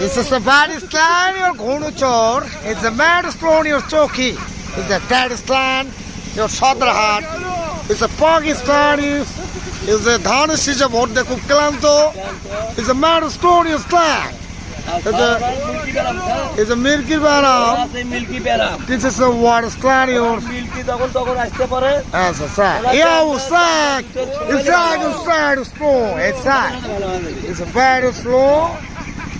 This is a Badistan, your Ghunachor. It's a Badistan, your Choki. It's a Tadistan, your Sadrahat. It's a Pakistan, it's a Dhanasija, what the Kuklanto. It's a Badistan, your Slang. It's a Milky Baram. This is a water slan, your as a sack. Yeah, sack. It's a slow. It's a bad slow.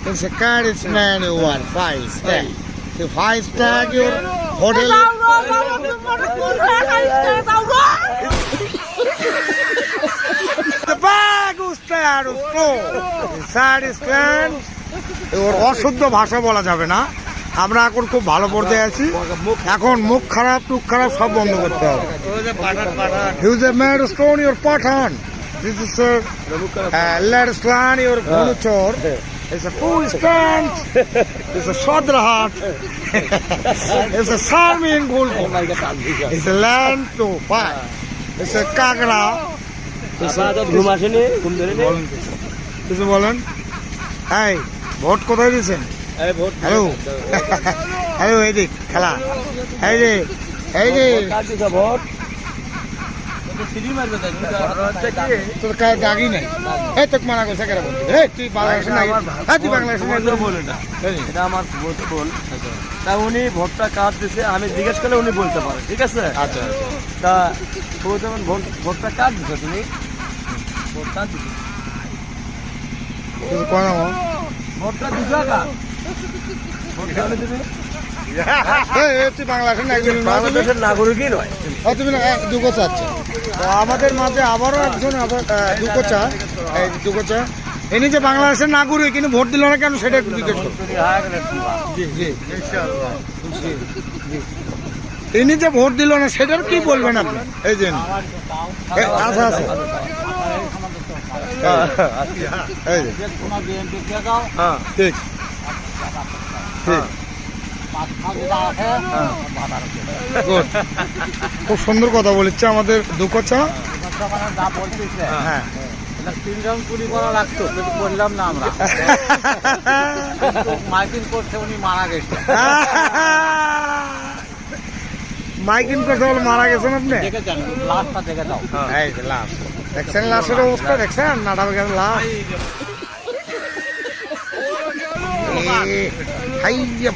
It's a Kurdish man who are 5 star. The 5 star your hotel. The bag was star slow. The Kurdish land. ওর অশুদ্ধ ভাষা বলা যাবে না। আমরা এখন খুব ভালো পর্যায়ে আছি। এখন মুখ খারাপ টুক খারাপ সব বন্ধ করতে হবে। He's a mad stone your Pathan. This is a lad slan your Ghunachor. It's a full stand. It's a Sadrahat. It's a Sarmin Gul. It's a land to fight. It's a Kagra. কিছু বলেন? এই vote কোথায় দিয়েছেন? Hello hello এইদিক খেলা এই যে vote তোর দাগি নাই এই তোকে মানা করছে কেন বলতে তুই বাংলাদেশের নাই তুই বাংলাদেশের বলে না এটা আমার বোন তা উনি ভোটটা কার্ড দিছে আমি জিজ্ঞেস করলে উনি বলতে পারে ঠিক আছে আচ্ছা তা ও যেমন ভোটটা কার্ড দিছো তুমি ভোটটা দিছো কোন ভোটটা দিছো কা ভোটটা দিবে বাংলাদেশের নাগরিকই নয় তুমি দুকোচা আছে আমাদের মাঝে আবারও একজন দুকোচা দুকোচা ইনি যে বাংলাদেশের নাগরিক কিন্তু ভোট দিল না কেন সেটা একটু জিজ্ঞেস করুন ইনি যে ভোট দিল না সেটার কি বলবেন আপনি এই যে আচ্ছা আচ্ছা ঠিক ঠিক খুব সুন্দর কথা বলেছে আমাদের দুকোচা হ্যাঁ 3 রাউন্ড গুলি করা লাগতো কিন্তু করলাম না আমরা মাইকিং করতে উনি মারা গেছে মাইকিং করতে বলে মারা গেছেন আপনি দেখেছেন লাশটা দেখে দাও এই যে লাশ দেখছেন লাশের অবস্থা দেখছেন নাটা গেছে লাশ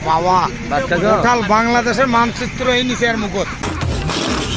বাবা বাংলাদেশের মানচিত্র এই নিচে আর মুখত